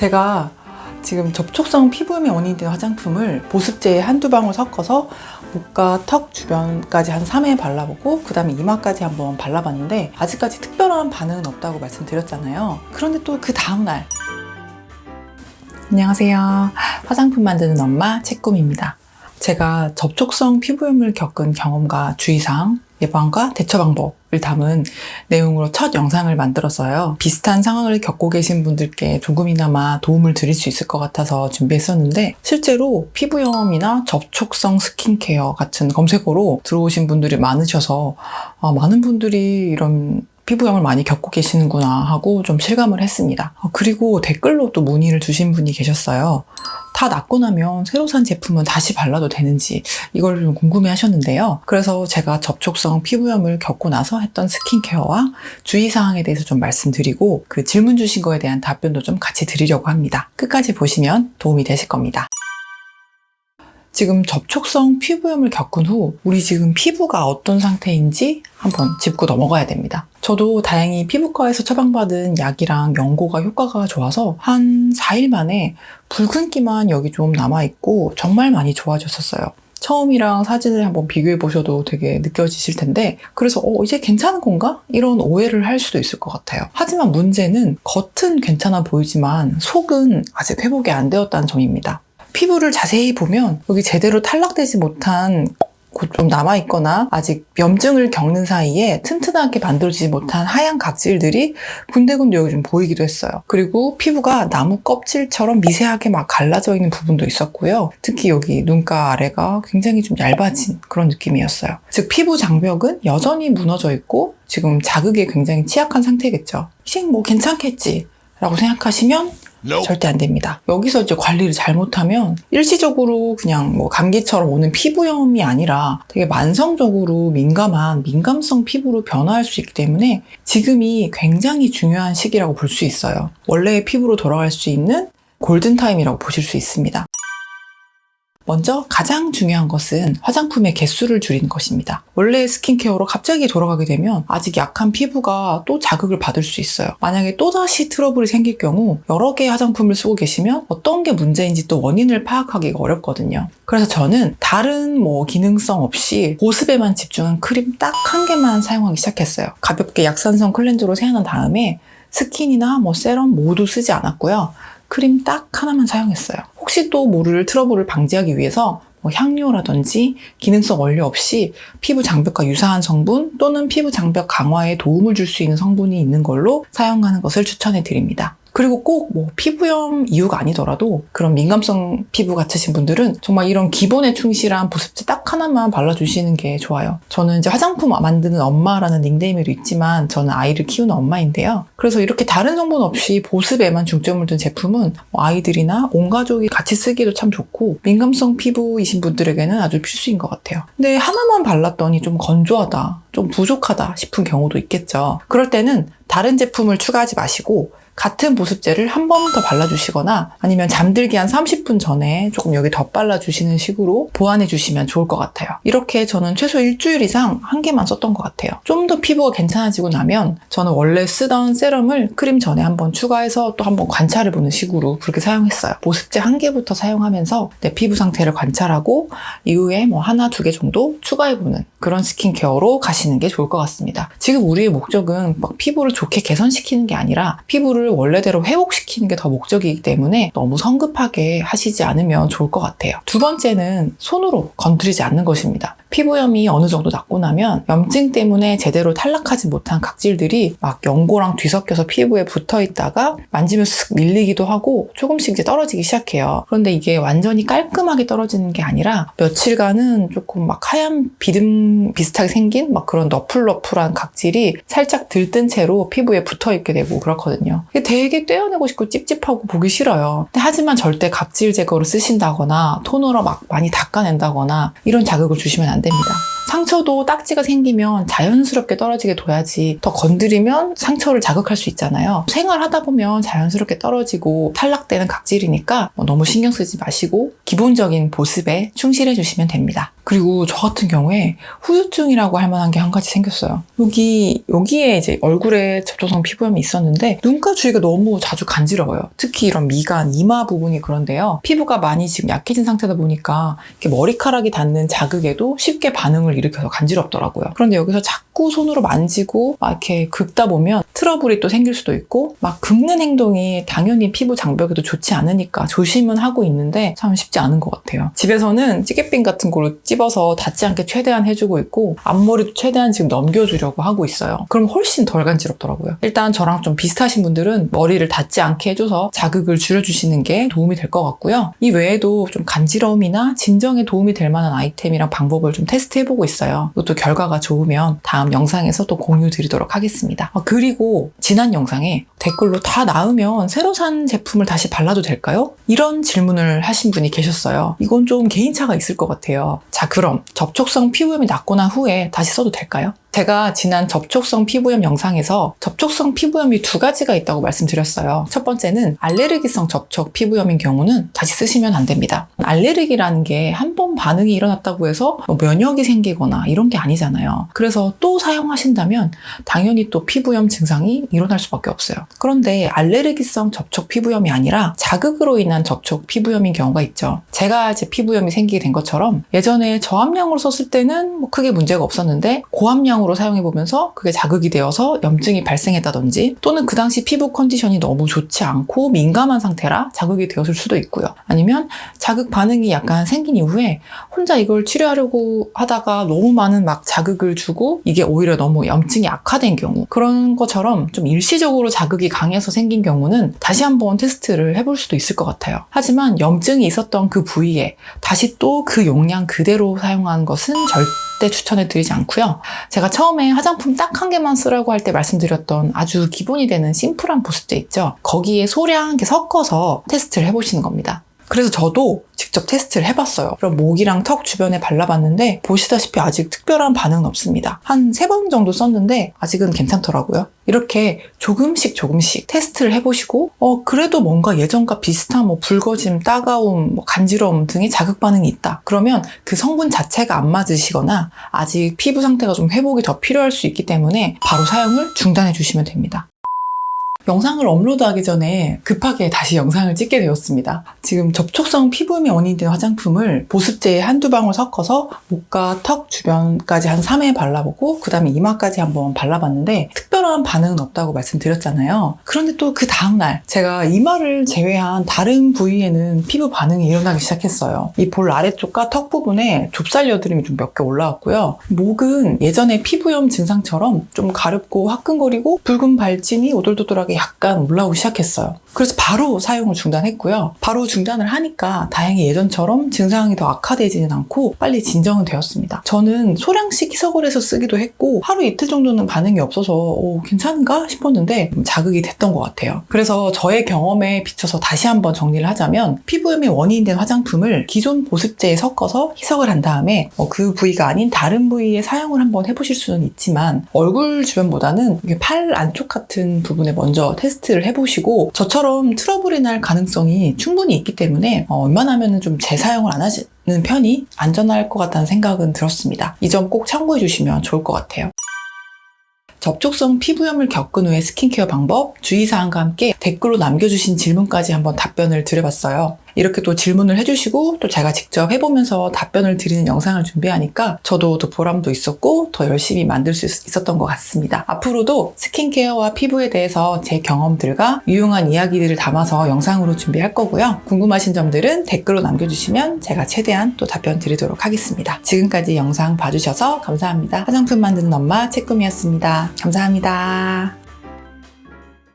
제가 지금 접촉성 피부염의 원인이 되는 화장품을 보습제에 한두 방울 섞어서 목과 턱 주변까지 한 3회 발라보고 그 다음에 이마까지 한번 발라봤는데 아직까지 특별한 반응은 없다고 말씀드렸잖아요. 그런데 또 그 다음날 안녕하세요. 화장품 만드는 엄마 채꿈입니다. 제가 접촉성 피부염을 겪은 경험과 주의사항, 예방과 대처 방법을 담은 내용으로 첫 영상을 만들었어요. 비슷한 상황을 겪고 계신 분들께 조금이나마 도움을 드릴 수 있을 것 같아서 준비했었는데 실제로 피부염이나 접촉성 스킨케어 같은 검색어로 들어오신 분들이 많으셔서 많은 분들이 이런 피부염을 많이 겪고 계시는구나 하고 좀 실감을 했습니다. 그리고 댓글로 또 문의를 주신 분이 계셨어요. 다 낫고 나면 새로 산 제품은 다시 발라도 되는지 이걸 좀 궁금해 하셨는데요. 그래서 제가 접촉성 피부염을 겪고 나서 했던 스킨케어와 주의사항에 대해서 좀 말씀드리고 그 질문 주신 거에 대한 답변도 좀 같이 드리려고 합니다. 끝까지 보시면 도움이 되실 겁니다. 지금 접촉성 피부염을 겪은 후 우리 지금 피부가 어떤 상태인지 한번 짚고 넘어가야 됩니다. 저도 다행히 피부과에서 처방받은 약이랑 연고가 효과가 좋아서 한 4일 만에 붉은기만 여기 좀 남아있고 정말 많이 좋아졌었어요. 처음이랑 사진을 한번 비교해 보셔도 되게 느껴지실 텐데 그래서 이제 괜찮은 건가? 이런 오해를 할 수도 있을 것 같아요. 하지만 문제는 겉은 괜찮아 보이지만 속은 아직 회복이 안 되었다는 점입니다. 피부를 자세히 보면 여기 제대로 탈락되지 못한 곳 좀 남아있거나 아직 염증을 겪는 사이에 튼튼하게 만들어지지 못한 하얀 각질들이 군데군데 여기 좀 보이기도 했어요. 그리고 피부가 나무 껍질처럼 미세하게 막 갈라져 있는 부분도 있었고요. 특히 여기 눈가 아래가 굉장히 좀 얇아진 그런 느낌이었어요. 즉 피부 장벽은 여전히 무너져 있고 지금 자극에 굉장히 취약한 상태겠죠. 이제 뭐 괜찮겠지 라고 생각하시면 절대 안 됩니다. 여기서 이제 관리를 잘못하면 일시적으로 그냥 뭐 감기처럼 오는 피부염이 아니라 되게 만성적으로 민감한 민감성 피부로 변화할 수 있기 때문에 지금이 굉장히 중요한 시기라고 볼 수 있어요. 원래의 피부로 돌아갈 수 있는 골든타임이라고 보실 수 있습니다. 먼저 가장 중요한 것은 화장품의 개수를 줄이는 것입니다. 원래의 스킨케어로 갑자기 돌아가게 되면 아직 약한 피부가 또 자극을 받을 수 있어요. 만약에 또다시 트러블이 생길 경우 여러 개의 화장품을 쓰고 계시면 어떤 게 문제인지 또 원인을 파악하기가 어렵거든요. 그래서 저는 다른 기능성 없이 보습에만 집중한 크림 딱 한 개만 사용하기 시작했어요. 가볍게 약산성 클렌저로 세안한 다음에 스킨이나 세럼 모두 쓰지 않았고요. 크림 딱 하나만 사용했어요. 혹시 또 모를 트러블을 방지하기 위해서 향료라든지 기능성 원료 없이 피부 장벽과 유사한 성분 또는 피부 장벽 강화에 도움을 줄 수 있는 성분이 있는 걸로 사용하는 것을 추천해 드립니다. 그리고 꼭 피부염 이유가 아니더라도 그런 민감성 피부 같으신 분들은 정말 이런 기본에 충실한 보습제 딱 하나만 발라주시는 게 좋아요. 저는 이제 화장품 만드는 엄마라는 닉네임으로 있지만 저는 아이를 키우는 엄마인데요. 그래서 이렇게 다른 성분 없이 보습에만 중점을 둔 제품은 아이들이나 온 가족이 같이 쓰기도 참 좋고 민감성 피부이신 분들에게는 아주 필수인 것 같아요. 근데 하나만 발랐더니 좀 건조하다, 좀 부족하다 싶은 경우도 있겠죠. 그럴 때는 다른 제품을 추가하지 마시고 같은 보습제를 한 번 더 발라주시거나 아니면 잠들기 한 30분 전에 조금 여기 더 발라주시는 식으로 보완해 주시면 좋을 것 같아요. 이렇게 저는 최소 일주일 이상 한 개만 썼던 것 같아요. 좀 더 피부가 괜찮아지고 나면 저는 원래 쓰던 세럼을 크림 전에 한번 추가해서 또 한번 관찰해보는 식으로 그렇게 사용했어요. 보습제 한 개부터 사용하면서 내 피부 상태를 관찰하고 이후에 하나, 두 개 정도 추가해보는 그런 스킨케어로 가시는 게 좋을 것 같습니다. 지금 우리의 목적은 피부를 좋게 개선시키는 게 아니라 피부를 원래대로 회복시키는 게 더 목적이기 때문에 너무 성급하게 하시지 않으면 좋을 것 같아요. 두 번째는 손으로 건드리지 않는 것입니다. 피부염이 어느 정도 낫고 나면 염증 때문에 제대로 탈락하지 못한 각질들이 연고랑 뒤섞여서 피부에 붙어 있다가 만지면 쓱 밀리기도 하고 조금씩 이제 떨어지기 시작해요. 그런데 이게 완전히 깔끔하게 떨어지는 게 아니라 며칠간은 조금 하얀 비듬 비슷하게 생긴 그런 너플너플한 각질이 살짝 들뜬 채로 피부에 붙어 있게 되고 그렇거든요. 이게 되게 떼어내고 싶고 찝찝하고 보기 싫어요. 근데 하지만 절대 각질 제거를 쓰신다거나 토너로 많이 닦아낸다거나 이런 자극을 주시면 안 됩니다. 상처도 딱지가 생기면 자연스럽게 떨어지게 둬야지 더 건드리면 상처를 자극할 수 있잖아요. 생활하다 보면 자연스럽게 떨어지고 탈락되는 각질이니까 너무 신경 쓰지 마시고 기본적인 보습에 충실해 주시면 됩니다. 그리고 저 같은 경우에 후유증이라고 할 만한 게 한 가지 생겼어요. 여기에 이제 얼굴에 접촉성 피부염이 있었는데 눈가 주위가 너무 자주 간지러워요. 특히 이런 미간, 이마 부분이 그런데요. 피부가 많이 지금 약해진 상태다 보니까 이렇게 머리카락이 닿는 자극에도 쉽게 반응을 일으켜서 간지럽더라고요. 그런데 여기서 자꾸 손으로 만지고 막 이렇게 긁다 보면 트러블이 또 생길 수도 있고 막 긁는 행동이 당연히 피부 장벽에도 좋지 않으니까 조심은 하고 있는데 참 쉽지 않은 것 같아요. 집에서는 찌개핀 같은 거로 찝어서 닿지 않게 최대한 해주고 있고 앞머리도 최대한 지금 넘겨주려고 하고 있어요. 그럼 훨씬 덜 간지럽더라고요. 일단 저랑 좀 비슷하신 분들은 머리를 닿지 않게 해줘서 자극을 줄여주시는 게 도움이 될 것 같고요. 이 외에도 좀 간지러움이나 진정에 도움이 될 만한 아이템이랑 방법을 좀 테스트해보고 있어요. 이것도 결과가 좋으면 다음 영상에서 또 공유 드리도록 하겠습니다. 그리고 지난 영상에 댓글로 다 나으면 새로 산 제품을 다시 발라도 될까요? 이런 질문을 하신 분이 계셨어요. 이건 좀 개인차가 있을 것 같아요. 자, 그럼 접촉성 피부염이 낫고 난 후에 다시 써도 될까요? 제가 지난 접촉성 피부염 영상에서 접촉성 피부염이 두 가지가 있다고 말씀드렸어요. 첫 번째는 알레르기성 접촉 피부염인 경우는 다시 쓰시면 안 됩니다. 알레르기라는 게 한 번 반응이 일어났다고 해서 면역이 생기거나 이런 게 아니잖아요. 그래서 또 사용하신다면 당연히 또 피부염 증상이 일어날 수밖에 없어요. 그런데 알레르기성 접촉 피부염이 아니라 자극으로 인한 접촉 피부염인 경우가 있죠. 제가 이제 피부염이 생기게 된 것처럼 예전에 저함량으로 썼을 때는 크게 문제가 없었는데 고함량으로 사용해보면서 그게 자극이 되어서 염증이 발생했다든지 또는 그 당시 피부 컨디션이 너무 좋지 않고 민감한 상태라 자극이 되었을 수도 있고요. 아니면 자극 반응이 약간 생긴 이후에 혼자 이걸 치료하려고 하다가 너무 많은 막 자극을 주고 이게 오히려 너무 염증이 악화된 경우, 그런 것처럼 좀 일시적으로 자극이 강해서 생긴 경우는 다시 한번 테스트를 해볼 수도 있을 것 같아요. 하지만 염증이 있었던 그 부위에 다시 또 그 용량 그대로 사용하는 것은 절대 추천해드리지 않고요. 제가 처음에 화장품 딱 한 개만 쓰라고 할 때 말씀드렸던 아주 기본이 되는 심플한 보습제 있죠. 거기에 소량 이렇게 섞어서 테스트를 해보시는 겁니다. 그래서 저도 직접 테스트를 해봤어요. 그럼 목이랑 턱 주변에 발라봤는데 보시다시피 아직 특별한 반응은 없습니다. 한 3번 정도 썼는데 아직은 괜찮더라고요. 이렇게 조금씩 테스트를 해보시고 그래도 뭔가 예전과 비슷한 붉어짐, 따가움, 간지러움 등의 자극 반응이 있다. 그러면 그 성분 자체가 안 맞으시거나 아직 피부 상태가 좀 회복이 더 필요할 수 있기 때문에 바로 사용을 중단해 주시면 됩니다. 영상을 업로드하기 전에 급하게 다시 영상을 찍게 되었습니다. 지금 접촉성 피부염이 원인이 되는 화장품을 보습제에 한두 방울 섞어서 목과 턱 주변까지 한 3회 발라보고 그 다음에 이마까지 한번 발라봤는데 특별한 반응은 없다고 말씀드렸잖아요. 그런데 또 그 다음날 제가 이마를 제외한 다른 부위에는 피부 반응이 일어나기 시작했어요. 이 볼 아래쪽과 턱 부분에 좁쌀 여드름이 좀 몇 개 올라왔고요. 목은 예전에 피부염 증상처럼 좀 가렵고 화끈거리고 붉은 발진이 오돌도돌하게 약간 올라오기 시작했어요. 그래서 바로 사용을 중단했고요. 바로 중단을 하니까 다행히 예전처럼 증상이 더 악화되지는 않고 빨리 진정은 되었습니다. 저는 소량씩 희석을 해서 쓰기도 했고 하루 이틀 정도는 반응이 없어서 괜찮은가 싶었는데 자극이 됐던 것 같아요. 그래서 저의 경험에 비춰서 다시 한번 정리를 하자면 피부염의 원인이 된 화장품을 기존 보습제에 섞어서 희석을 한 다음에 그 부위가 아닌 다른 부위에 사용을 한번 해보실 수는 있지만 얼굴 주변보다는 팔 안쪽 같은 부분에 먼저 테스트를 해보시고 저처럼 트러블이 날 가능성이 충분히 있기 때문에 웬만하면 좀 재사용을 안 하시는 편이 안전할 것 같다는 생각은 들었습니다. 이 점 꼭 참고해 주시면 좋을 것 같아요. 접촉성 피부염을 겪은 후의 스킨케어 방법, 주의사항과 함께 댓글로 남겨주신 질문까지 한번 답변을 드려봤어요. 이렇게 또 질문을 해주시고 또 제가 직접 해보면서 답변을 드리는 영상을 준비하니까 저도 더 보람도 있었고 더 열심히 만들 수 있었던 것 같습니다. 앞으로도 스킨케어와 피부에 대해서 제 경험들과 유용한 이야기들을 담아서 영상으로 준비할 거고요. 궁금하신 점들은 댓글로 남겨주시면 제가 최대한 또 답변 드리도록 하겠습니다. 지금까지 영상 봐주셔서 감사합니다. 화장품 만드는 엄마 채꿈이었습니다. 감사합니다.